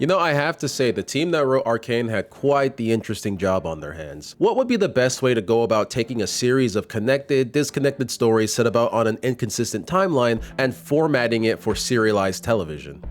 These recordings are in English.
You know, I have to say, the team that wrote Arcane had quite the interesting job on their hands. What would be the best way to go about taking a series of connected, disconnected stories set about on an inconsistent timeline and formatting it for serialized television?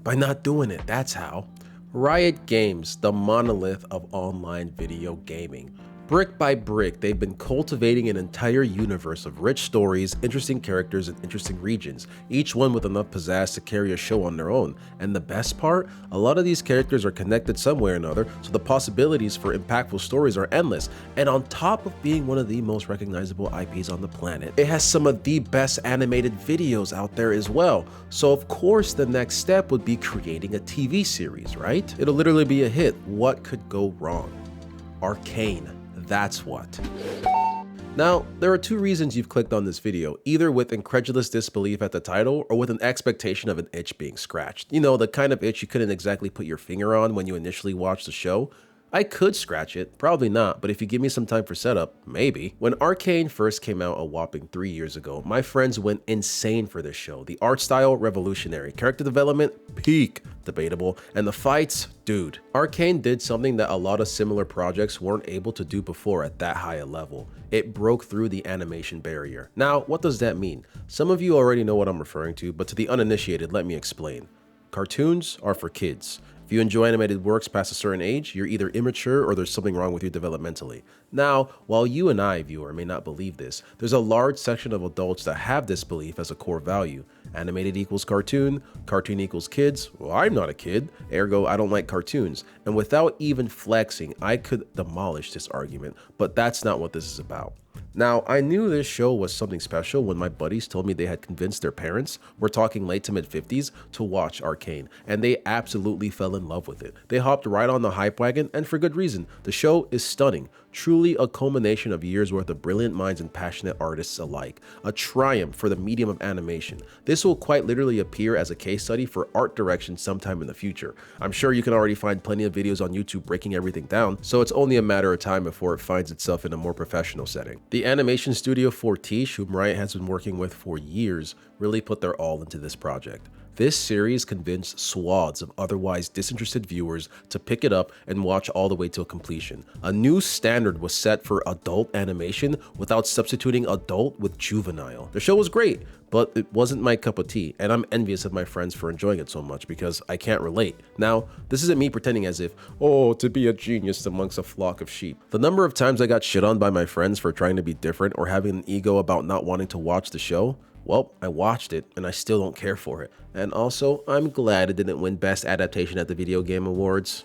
By not doing it, that's how. Riot Games, the monolith of online video gaming. Brick by brick, they've been cultivating an entire universe of rich stories, interesting characters, and interesting regions, each one with enough pizzazz to carry a show on their own. And the best part? A lot of these characters are connected some way or another, so the possibilities for impactful stories are endless. And on top of being one of the most recognizable IPs on the planet, it has some of the best animated videos out there as well. So of course the next step would be creating a TV series, right? It'll literally be a hit. What could go wrong? Arcane. That's what. Now, there are two reasons you've clicked on this video, either with incredulous disbelief at the title or with an expectation of an itch being scratched. You know, the kind of itch you couldn't exactly put your finger on when you initially watched the show. I could scratch it, probably not, but if you give me some time for setup, maybe. When Arcane first came out a whopping 3 years ago, my friends went insane for this show. The art style, revolutionary. Character development, peak. Debatable. And the fights, dude. Arcane did something that a lot of similar projects weren't able to do before at that high a level. It broke through the animation barrier. Now, what does that mean? Some of you already know what I'm referring to, but to the uninitiated, let me explain. Cartoons are for kids. If you enjoy animated works past a certain age, you're either immature or there's something wrong with you developmentally. Now, while you and I, viewer, may not believe this, there's a large section of adults that have this belief as a core value. Animated equals cartoon, cartoon equals kids. Well, I'm not a kid, ergo I don't like cartoons. And without even flexing, I could demolish this argument, but that's not what this is about. Now, I knew this show was something special when my buddies told me they had convinced their parents, we're talking late to mid 50s, to watch Arcane, and they absolutely fell in love with it. They hopped right on the hype wagon, and for good reason. The show is stunning, truly a culmination of years worth of brilliant minds and passionate artists alike, a triumph for the medium of animation. This will quite literally appear as a case study for art direction sometime in the future. I'm sure you can already find plenty of videos on YouTube breaking everything down, so it's only a matter of time before it finds itself in a more professional setting. The animation studio Fortiche, whom Riot has been working with for years, really put their all into this project. This series convinced swaths of otherwise disinterested viewers to pick it up and watch all the way till completion. A new standard was set for adult animation without substituting adult with juvenile. The show was great, but it wasn't my cup of tea, and I'm envious of my friends for enjoying it so much because I can't relate. Now, this isn't me pretending as if, oh, to be a genius amongst a flock of sheep. The number of times I got shit on by my friends for trying to be different or having an ego about not wanting to watch the show, well, I watched it and I still don't care for it. And also, I'm glad it didn't win Best Adaptation at the Video Game Awards.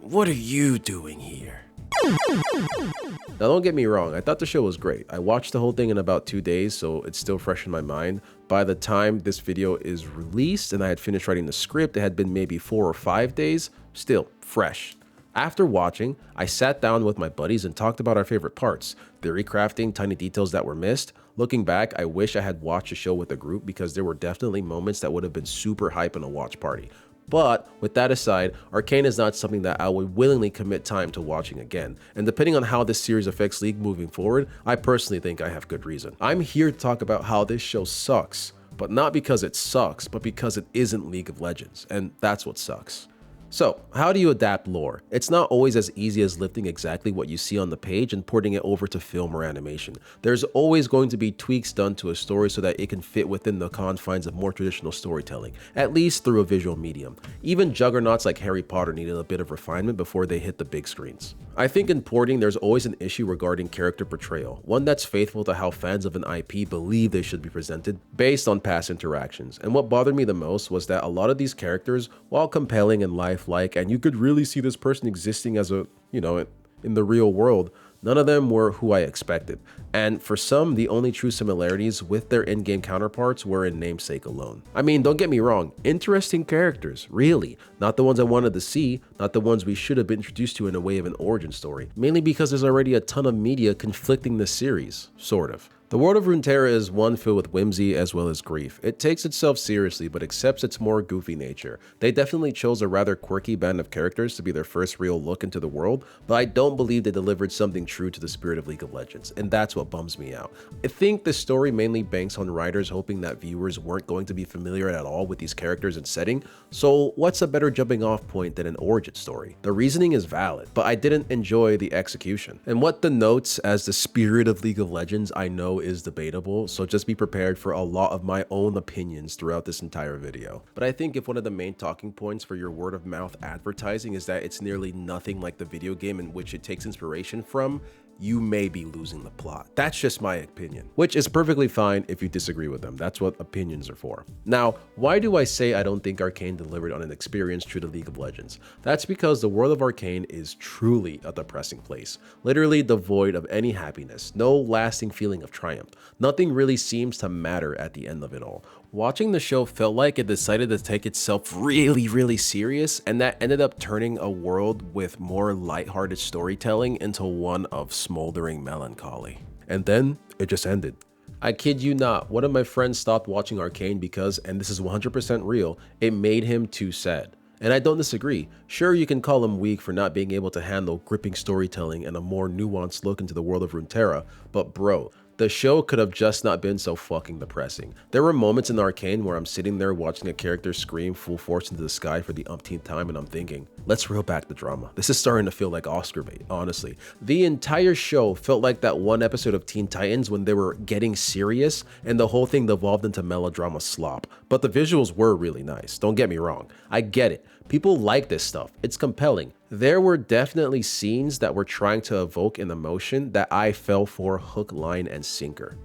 What are you doing here? Now don't get me wrong, I thought the show was great. I watched the whole thing in about 2 days, so it's still fresh in my mind. By the time this video is released and I had finished writing the script, it had been maybe 4 or 5 days, still fresh. After watching, I sat down with my buddies and talked about our favorite parts, theory crafting, tiny details that were missed. Looking back, I wish I had watched the show with a group because there were definitely moments that would have been super hype in a watch party. But with that aside, Arcane is not something that I would willingly commit time to watching again. And depending on how this series affects League moving forward, I personally think I have good reason. I'm here to talk about how this show sucks, but not because it sucks, but because it isn't League of Legends, and that's what sucks. So, how do you adapt lore? It's not always as easy as lifting exactly what you see on the page and porting it over to film or animation. There's always going to be tweaks done to a story so that it can fit within the confines of more traditional storytelling, at least through a visual medium. Even juggernauts like Harry Potter needed a bit of refinement before they hit the big screens. I think in porting, there's always an issue regarding character portrayal, one that's faithful to how fans of an IP believe they should be presented based on past interactions. And what bothered me the most was that a lot of these characters, while compelling and lifelike, and you could really see this person existing as a, in the real world, none of them were who I expected. And for some, the only true similarities with their in-game counterparts were in namesake alone. I mean, don't get me wrong, interesting characters, really. Not the ones I wanted to see, not the ones we should have been introduced to in a way of an origin story. Mainly because there's already a ton of media conflicting the series, sort of. The world of Runeterra is one filled with whimsy as well as grief. It takes itself seriously but accepts its more goofy nature. They definitely chose a rather quirky band of characters to be their first real look into the world, but I don't believe they delivered something true to the spirit of League of Legends, and that's what bums me out. I think the story mainly banks on writers hoping that viewers weren't going to be familiar at all with these characters and setting, so what's a better jumping off point than an origin story? The reasoning is valid, but I didn't enjoy the execution. And what denotes as the spirit of League of Legends I know is debatable, so just be prepared for a lot of my own opinions throughout this entire video. But I think if one of the main talking points for your word of mouth advertising is that it's nearly nothing like the video game in which it takes inspiration from, you may be losing the plot. That's just my opinion, which is perfectly fine if you disagree with them. That's what opinions are for. Now, why do I say I don't think Arcane delivered on an experience true to League of Legends? That's because the world of Arcane is truly a depressing place, literally devoid of any happiness, no lasting feeling of triumph. Nothing really seems to matter at the end of it all. Watching the show felt like it decided to take itself really serious, and that ended up turning a world with more lighthearted storytelling into one of smoldering melancholy. And then it just ended. I kid you not, one of my friends stopped watching Arcane because, and this is 100% real, it made him too sad. And I don't disagree. Sure, you can call him weak for not being able to handle gripping storytelling and a more nuanced look into the world of Runeterra, but bro, the show could have just not been so fucking depressing. There were moments in Arcane where I'm sitting there watching a character scream full force into the sky for the umpteenth time and I'm thinking, let's reel back the drama. This is starting to feel like Oscar bait, honestly. The entire show felt like that one episode of Teen Titans when they were getting serious and the whole thing devolved into melodrama slop. But the visuals were really nice, don't get me wrong. I get it. People like this stuff. It's compelling. There were definitely scenes that were trying to evoke an emotion that I fell for hook, line, and sinker.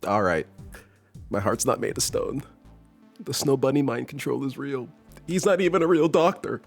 Alright, my heart's not made of stone. The Snow Bunny mind control is real. He's not even a real doctor.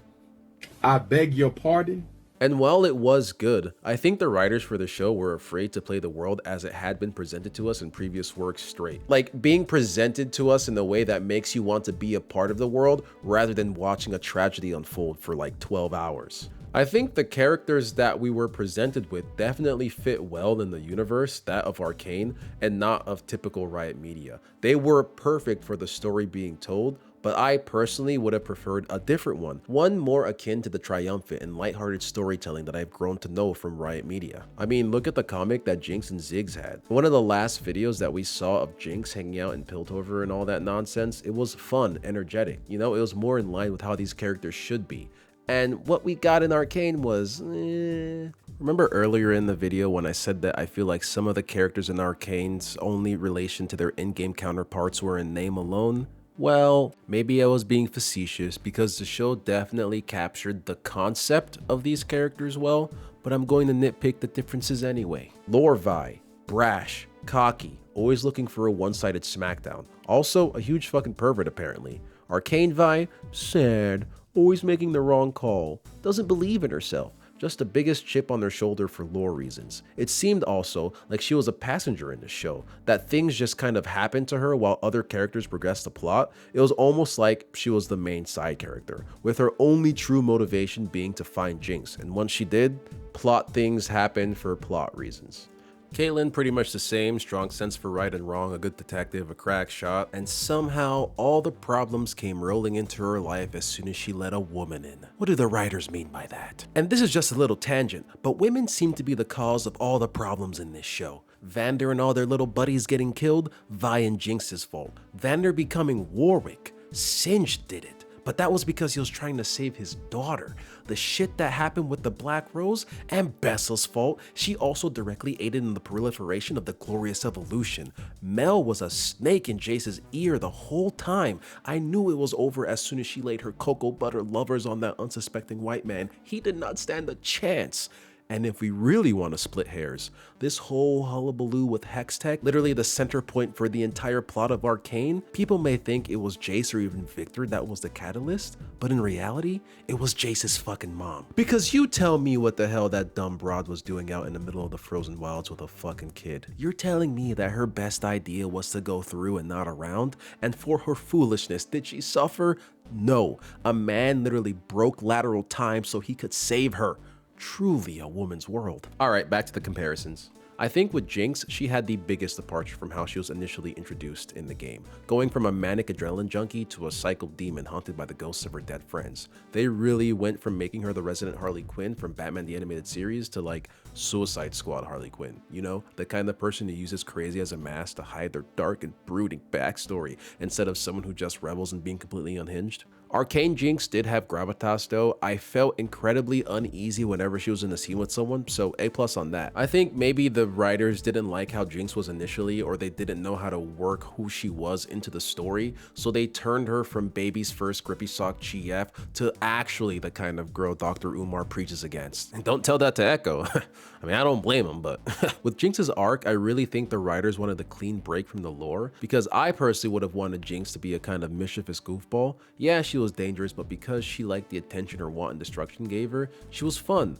I beg your pardon? And while it was good, I think the writers for the show were afraid to play the world as it had been presented to us in previous works straight. Like being presented to us in the way that makes you want to be a part of the world rather than watching a tragedy unfold for like 12 hours. I think the characters that we were presented with definitely fit well in the universe, that of Arcane, and not of typical Riot media. They were perfect for the story being told, but I personally would have preferred a different one more akin to the triumphant and lighthearted storytelling that I've grown to know from Riot Media. I mean, look at the comic that Jinx and Ziggs had. One of the last videos that we saw of Jinx hanging out in Piltover and all that nonsense, it was fun, energetic. You know, it was more in line with how these characters should be. And what we got in Arcane was, Remember earlier in the video when I said that I feel like some of the characters in Arcane's only relation to their in-game counterparts were in name alone? Well, maybe I was being facetious because the show definitely captured the concept of these characters well, but I'm going to nitpick the differences anyway. Lore Vi, brash, cocky, always looking for a one-sided smackdown. Also, a huge fucking pervert apparently. Arcane Vi, sad, always making the wrong call, doesn't believe in herself. Just the biggest chip on their shoulder for lore reasons. It seemed also like she was a passenger in the show, that things just kind of happened to her while other characters progressed the plot. It was almost like she was the main side character, with her only true motivation being to find Jinx, and once she did, plot things happened for plot reasons. Caitlyn, pretty much the same, strong sense for right and wrong, a good detective, a crack shot, and somehow all the problems came rolling into her life as soon as she let a woman in. What do the writers mean by that? And this is just a little tangent, but women seem to be the cause of all the problems in this show. Vander and all their little buddies getting killed, Vi and Jinx's fault. Vander becoming Warwick, Singed did it. But that was because he was trying to save his daughter. The shit that happened with the Black Rose and Bessel's fault, she also directly aided in the proliferation of the Glorious Evolution. Mel was a snake in Jace's ear the whole time. I knew it was over as soon as she laid her cocoa butter lovers on that unsuspecting white man. He did not stand a chance. And if we really want to split hairs, this whole hullabaloo with Hex Tech, literally the center point for the entire plot of Arcane, people may think it was Jace or even Victor that was the catalyst, but in reality, it was Jace's fucking mom. Because you tell me what the hell that dumb broad was doing out in the middle of the frozen wilds with a fucking kid. You're telling me that her best idea was to go through and not around, and for her foolishness, did she suffer? No, a man literally broke lateral time so he could save her. Truly a woman's world. Alright, back to the comparisons. I think with Jinx, she had the biggest departure from how she was initially introduced in the game, going from a manic adrenaline junkie to a psycho demon haunted by the ghosts of her dead friends. They really went from making her the resident Harley Quinn from Batman the Animated Series to like Suicide Squad Harley Quinn, you know? The kind of person who uses crazy as a mask to hide their dark and brooding backstory instead of someone who just revels in being completely unhinged. Arcane Jinx did have gravitas though. I felt incredibly uneasy whenever she was in a scene with someone, so A+ on that. I think maybe the writers didn't like how Jinx was initially, or they didn't know how to work who she was into the story, so they turned her from baby's first grippy sock GF to actually the kind of girl Dr. Umar preaches against. And don't tell that to Echo. I mean, I don't blame him, but with Jinx's arc, I really think the writers wanted a clean break from the lore, because I personally would have wanted Jinx to be a kind of mischievous goofball. Yeah, she was dangerous, but because she liked the attention her wanton destruction gave her, she was fun.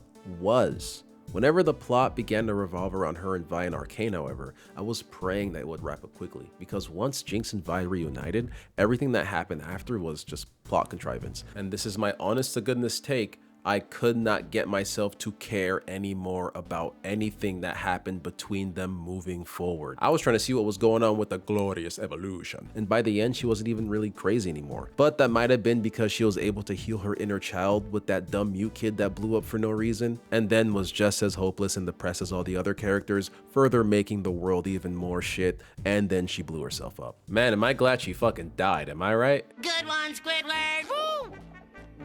Whenever the plot began to revolve around her and Vi and Arcane, however, I was praying that it would wrap up quickly, because once Jinx and Vi reunited, everything that happened after was just plot contrivance. And this is my honest to goodness take, I could not get myself to care anymore about anything that happened between them moving forward. I was trying to see what was going on with the glorious evolution. And by the end, she wasn't even really crazy anymore. But that might have been because she was able to heal her inner child with that dumb mute kid that blew up for no reason, and then was just as hopeless and depressed as all the other characters, further making the world even more shit, and then she blew herself up. Man, am I glad she fucking died, am I right? Good one, Squidward! Woo!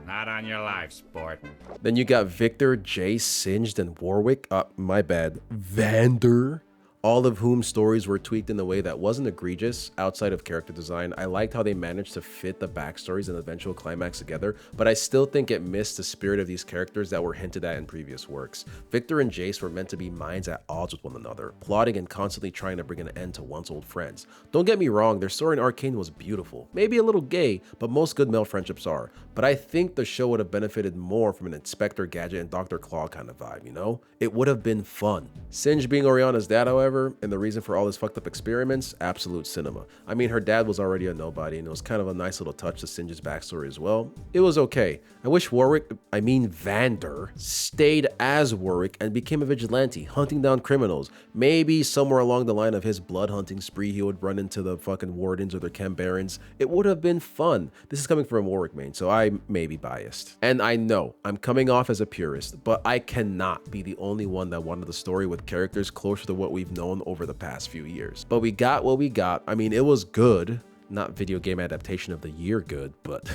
Not on your life, sport. Then you got Victor, Jace, Singed, and Warwick. My bad. Vander. All of whom stories were tweaked in a way that wasn't egregious outside of character design. I liked how they managed to fit the backstories and eventual climax together, but I still think it missed the spirit of these characters that were hinted at in previous works. Victor and Jace were meant to be minds at odds with one another, plotting and constantly trying to bring an end to once old friends. Don't get me wrong, their story in Arcane was beautiful, maybe a little gay, but most good male friendships are. But I think the show would have benefited more from an Inspector Gadget and Dr. Claw kind of vibe, you know? It would have been fun. Singe being Oriana's dad, however, and the reason for all his fucked up experiments, absolute cinema. I mean, her dad was already a nobody, and it was kind of a nice little touch to Singe's backstory as well. It was okay. I wish Vander, stayed as Warwick and became a vigilante, hunting down criminals. Maybe somewhere along the line of his blood hunting spree, he would run into the fucking wardens or the Chem Barons. It would have been fun. This is coming from Warwick main, so I may be biased. And I know, I'm coming off as a purist, but I cannot be the only one that wanted the story with characters closer to what we've known over the past few years. But we got what we got. I mean, it was good. Not video game adaptation of the year good, but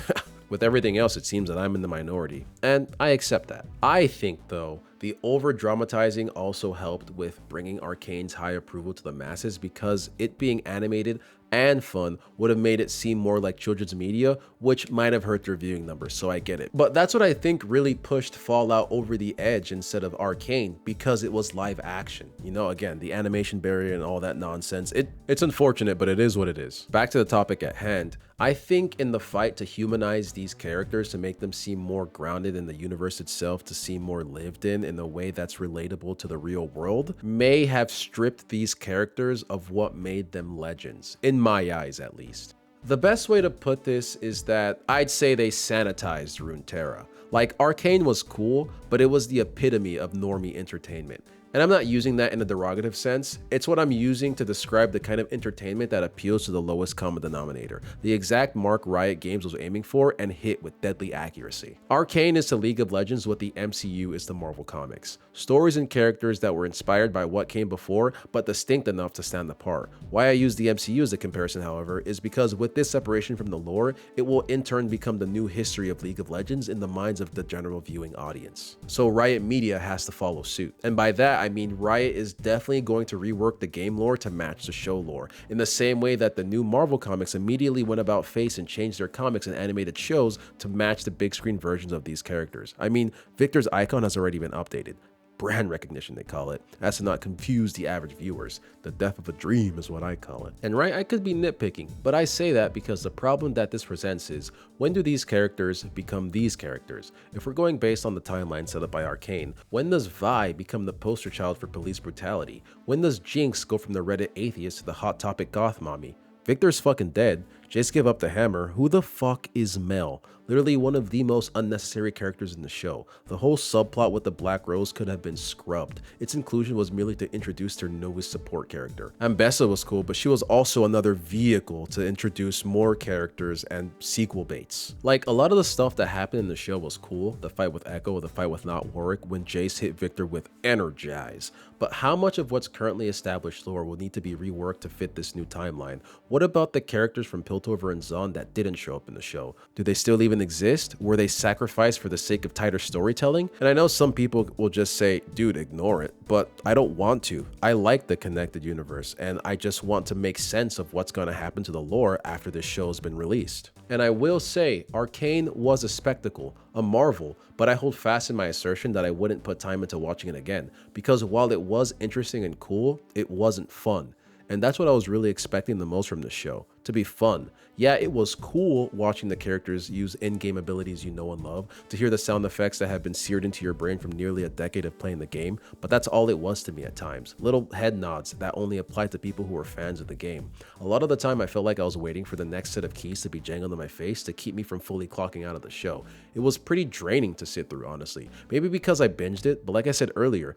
with everything else, it seems that I'm in the minority. And I accept that. I think, though, the over-dramatizing also helped with bringing Arcane's high approval to the masses, because it being animated and fun would have made it seem more like children's media, which might have hurt their viewing numbers, so I get it. But that's what I think really pushed Fallout over the edge instead of Arcane, because it was live action. You know, again, the animation barrier and all that nonsense. It's unfortunate, but it is what it is. Back to the topic at hand. I think in the fight to humanize these characters, to make them seem more grounded in the universe itself, to seem more lived in a way that's relatable to the real world, may have stripped these characters of what made them legends, in my eyes at least. The best way to put this is that I'd say they sanitized Runeterra. Like, Arcane was cool, but it was the epitome of normie entertainment. And I'm not using that in a derogative sense. It's what I'm using to describe the kind of entertainment that appeals to the lowest common denominator. The exact mark Riot Games was aiming for and hit with deadly accuracy. Arcane is to League of Legends what the MCU is to Marvel Comics. Stories and characters that were inspired by what came before, but distinct enough to stand apart. Why I use the MCU as a comparison, however, is because with this separation from the lore, it will in turn become the new history of League of Legends in the minds of the general viewing audience. So Riot Media has to follow suit. And by that, I mean Riot is definitely going to rework the game lore to match the show lore, in the same way that the new Marvel comics immediately went about face and changed their comics and animated shows to match the big screen versions of these characters. I mean, Victor's icon has already been updated. brand recognition they call it, as to not confuse the average viewers. The death of a dream is what I call it. And right, I could be nitpicking, but I say that because the problem that this presents is, when do these characters become these characters? If we're going based on the timeline set up by Arcane, when does Vi become the poster child for police brutality? When does Jinx go from the Reddit atheist to the hot topic goth mommy? Victor's fucking dead. Jace give up the hammer. Who the fuck is Mel? Literally one of the most unnecessary characters in the show. The whole subplot with the Black Rose could have been scrubbed. Its inclusion was merely to introduce their newest support character. Ambessa was cool, but she was also another vehicle to introduce more characters and sequel baits. Like, a lot of the stuff that happened in the show was cool. The fight with Echo, the fight with Not Warwick, when Jace hit Victor with Energize. But how much of what's currently established lore will need to be reworked to fit this new timeline? What about the characters from Piltover and Zahn that didn't show up in the show? Do they still even exist? Were they sacrificed for the sake of tighter storytelling? And I know some people will just say, dude, ignore it, but I don't want to. I like the connected universe, and I just want to make sense of what's going to happen to the lore after this show has been released. And I will say, Arcane was a spectacle, a marvel, but I hold fast in my assertion that I wouldn't put time into watching it again, because while it was interesting and cool, it wasn't fun. And that's what I was really expecting the most from this show, to be fun. Yeah, it was cool watching the characters use in-game abilities you know and love, to hear the sound effects that have been seared into your brain from nearly a decade of playing the game, but that's all it was to me at times. Little head nods that only applied to people who were fans of the game. A lot of the time I felt like I was waiting for the next set of keys to be jangled in my face to keep me from fully clocking out of the show. It was pretty draining to sit through, honestly. Maybe because I binged it, but like I said earlier,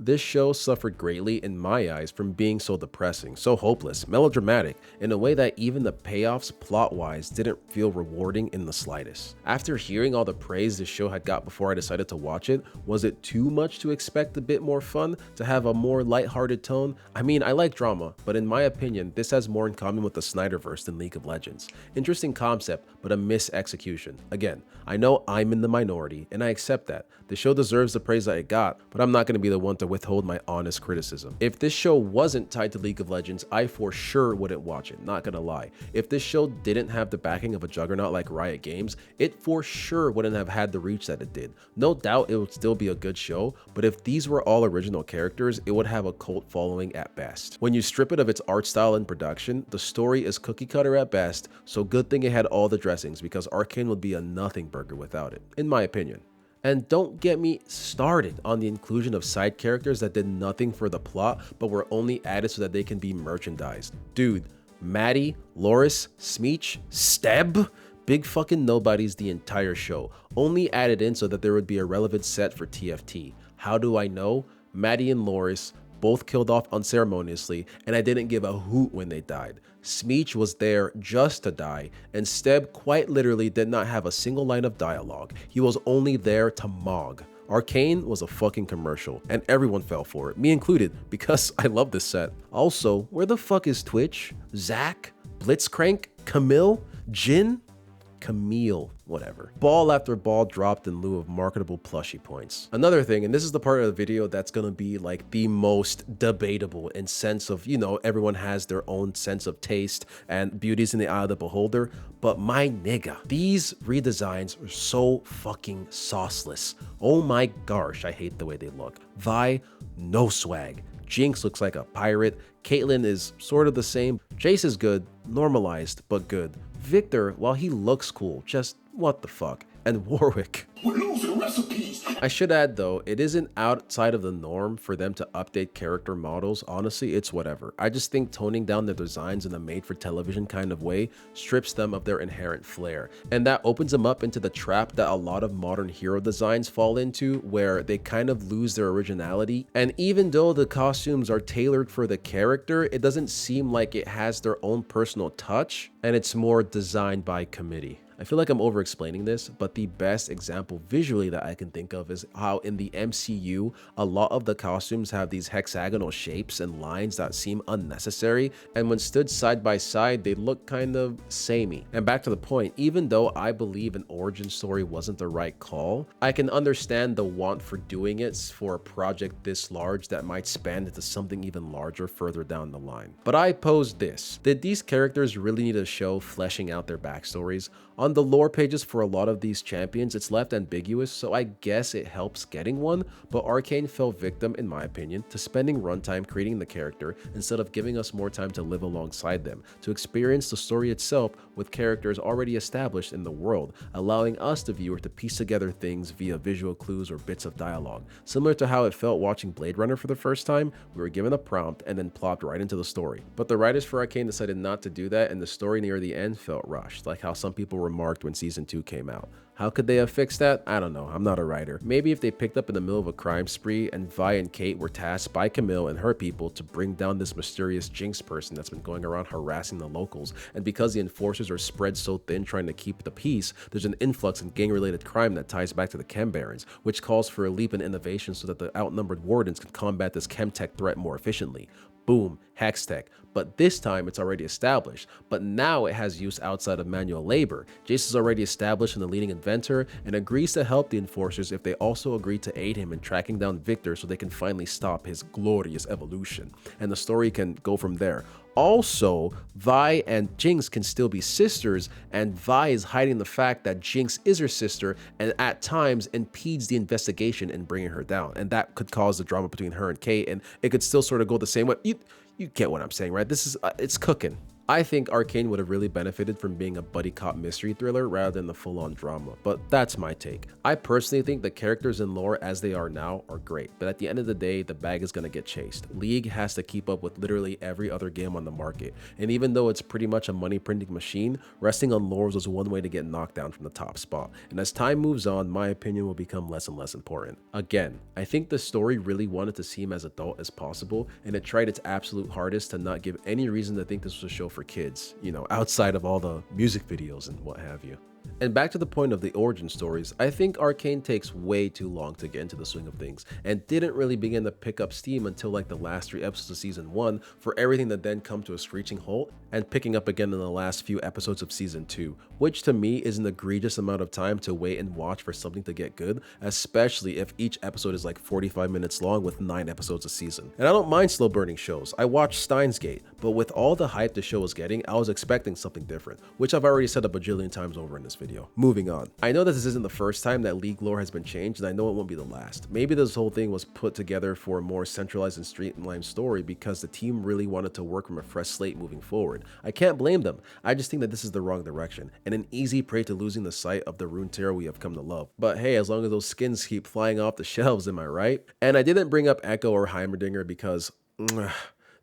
this show suffered greatly in my eyes from being so depressing, so hopeless, melodramatic, in a way that even the payoffs plot-wise didn't feel rewarding in the slightest. After hearing all the praise this show had got before I decided to watch it, was it too much to expect a bit more fun, to have a more lighthearted tone? I mean, I like drama, but in my opinion, this has more in common with the Snyderverse than League of Legends. Interesting concept, but a mis-execution. Again, I know I'm in the minority, and I accept that. The show deserves the praise that it got, but I'm not going to be the one to withhold my honest criticism. If this show wasn't tied to League of Legends, I for sure wouldn't watch it, not gonna lie. If this show didn't have the backing of a juggernaut like Riot Games, it for sure wouldn't have had the reach that it did. No doubt it would still be a good show, but if these were all original characters, it would have a cult following at best. When you strip it of its art style and production, the story is cookie cutter at best, so good thing it had all the dressings, because Arcane would be a nothing burger without it, in my opinion. And don't get me started on the inclusion of side characters that did nothing for the plot, but were only added so that they can be merchandised. Dude, Maddie, Loris, Smeech, Steb, big fucking nobodies the entire show, only added in so that there would be a relevant set for TFT. How do I know? Maddie and Loris both killed off unceremoniously, and I didn't give a hoot when they died. Smeech was there just to die, and Steb quite literally did not have a single line of dialogue. He was only there to mog. Arcane was a fucking commercial, and everyone fell for it, me included, because I love this set. Also, where the fuck is Twitch? Zach? Blitzcrank? Camille? Jin? Camille, whatever. Ball after ball dropped in lieu of marketable plushie points. Another thing, and this is the part of the video that's gonna be like the most debatable in sense of, you know, everyone has their own sense of taste and beauty's in the eye of the beholder, but my nigga, these redesigns are so fucking sauceless. Oh my gosh, I hate the way they look. Vi, no swag. Jinx looks like a pirate. Caitlyn is sort of the same. Jace is good, normalized, but good. Victor, while he looks cool, just what the fuck. And Warwick. We're losing recipes. I should add though, it isn't outside of the norm for them to update character models. Honestly, it's whatever. I just think toning down their designs in a made-for-television kind of way strips them of their inherent flair. And that opens them up into the trap that a lot of modern hero designs fall into, where they kind of lose their originality. And even though the costumes are tailored for the character, it doesn't seem like it has their own personal touch, and it's more designed by committee. I feel like I'm over-explaining this, but the best example visually that I can think of is how in the MCU, a lot of the costumes have these hexagonal shapes and lines that seem unnecessary, and when stood side by side, they look kind of samey. And back to the point, even though I believe an origin story wasn't the right call, I can understand the want for doing it for a project this large that might span into something even larger further down the line. But I pose this: did these characters really need a show fleshing out their backstories? On On the lore pages for a lot of these champions, it's left ambiguous, so I guess it helps getting one, but Arcane fell victim, in my opinion, to spending runtime creating the character instead of giving us more time to live alongside them, to experience the story itself with characters already established in the world, allowing us, the viewer, to piece together things via visual clues or bits of dialogue. Similar to how it felt watching Blade Runner for the first time, we were given a prompt and then plopped right into the story. But the writers for Arcane decided not to do that, and the story near the end felt rushed, like how some people remarked when season 2 came out. How could they have fixed that? I don't know, I'm not a writer. Maybe if they picked up in the middle of a crime spree and Vi and Kate were tasked by Camille and her people to bring down this mysterious Jinx person that's been going around harassing the locals, and because the enforcers are spread so thin trying to keep the peace, there's an influx in gang-related crime that ties back to the Chem Barons, which calls for a leap in innovation so that the outnumbered wardens can combat this Chemtech threat more efficiently. Boom, Hextech. But this time it's already established, but now it has use outside of manual labor. Jace is already established in the leading inventor and agrees to help the enforcers if they also agree to aid him in tracking down Victor so they can finally stop his glorious evolution. And the story can go from there. Also, Vi and Jinx can still be sisters, and Vi is hiding the fact that Jinx is her sister and at times impedes the investigation in bringing her down. And that could cause the drama between her and Kate, and it could still sort of go the same way. You get what I'm saying, right? This is, it's cooking. I think Arcane would have really benefited from being a buddy cop mystery thriller rather than the full-on drama, but that's my take. I personally think the characters and lore as they are now are great, but at the end of the day, the bag is gonna get chased. League has to keep up with literally every other game on the market, and even though it's pretty much a money printing machine, resting on lores was one way to get knocked down from the top spot, and as time moves on, my opinion will become less and less important. Again, I think the story really wanted to seem as adult as possible, and it tried its absolute hardest to not give any reason to think this was a show for kids, you know, outside of all the music videos and what have you. And back to the point of the origin stories, I think Arcane takes way too long to get into the swing of things and didn't really begin to pick up steam until like the last 3 episodes of season 1 for everything to then come to a screeching halt and picking up again in the last few episodes of season 2, which to me is an egregious amount of time to wait and watch for something to get good, especially if each episode is like 45 minutes long with 9 episodes a season. And I don't mind slow burning shows, I watched Steins Gate, but with all the hype the show was getting, I was expecting something different, which I've already said a bajillion times over in this video. Moving on. I know that this isn't the first time that League lore has been changed, and I know it won't be the last. Maybe this whole thing was put together for a more centralized and streamlined story because the team really wanted to work from a fresh slate moving forward. I can't blame them. I just think that this is the wrong direction, and an easy prey to losing the sight of the Runeterra we have come to love. But hey, as long as those skins keep flying off the shelves, am I right? And I didn't bring up Echo or Heimerdinger because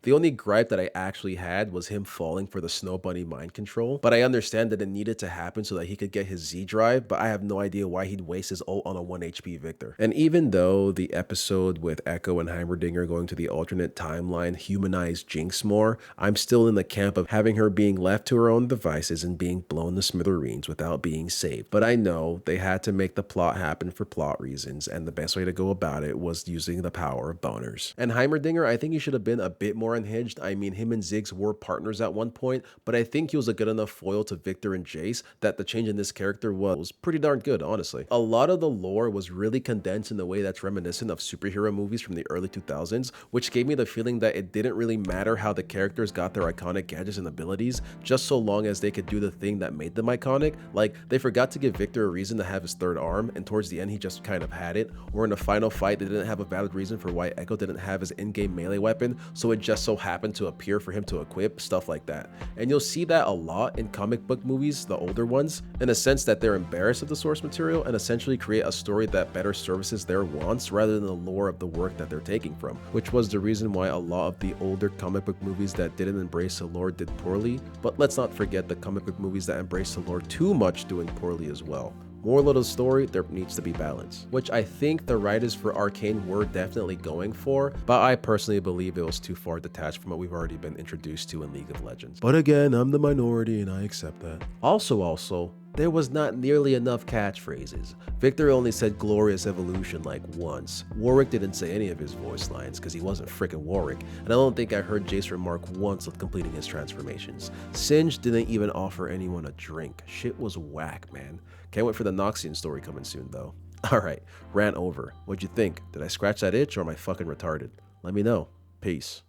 the only gripe that I actually had was him falling for the Snow Bunny mind control, but I understand that it needed to happen so that he could get his Z drive, but I have no idea why he'd waste his ult on a 1 HP Victor. And even though the episode with Echo and Heimerdinger going to the alternate timeline humanized Jinx more, I'm still in the camp of having her being left to her own devices and being blown to smithereens without being saved. But I know they had to make the plot happen for plot reasons, and the best way to go about it was using the power of boners. And Heimerdinger, I think he should have been a bit more unhinged. I mean, him and Ziggs were partners at one point, but I think he was a good enough foil to Victor and Jace that the change in this character was pretty darn good, honestly. A lot of the lore was really condensed in a way that's reminiscent of superhero movies from the early 2000s, which gave me the feeling that it didn't really matter how the characters got their iconic gadgets and abilities, just so long as they could do the thing that made them iconic. Like, they forgot to give Victor a reason to have his third arm, and towards the end he just kind of had it, or in the final fight they didn't have a valid reason for why Echo didn't have his in-game melee weapon, so it just so happened to appear for him to equip, stuff like that. And you'll see that a lot in comic book movies, the older ones, in a sense that they're embarrassed of the source material and essentially create a story that better services their wants rather than the lore of the work that they're taking from, which was the reason why a lot of the older comic book movies that didn't embrace the lore did poorly. But let's not forget the comic book movies that embrace the lore too much doing poorly as well. Moral of the story, there needs to be balance, which I think the writers for Arcane were definitely going for, but I personally believe it was too far detached from what we've already been introduced to in League of Legends. But again, I'm the minority and I accept that. Also, there was not nearly enough catchphrases. Victor only said glorious evolution like once. Warwick didn't say any of his voice lines because he wasn't frickin' Warwick, and I don't think I heard Jace remark once of completing his transformations. Singe didn't even offer anyone a drink. Shit was whack, man. Can't wait for the Noxian story coming soon though. Alright, rant over. What'd you think? Did I scratch that itch or am I fucking retarded? Let me know. Peace.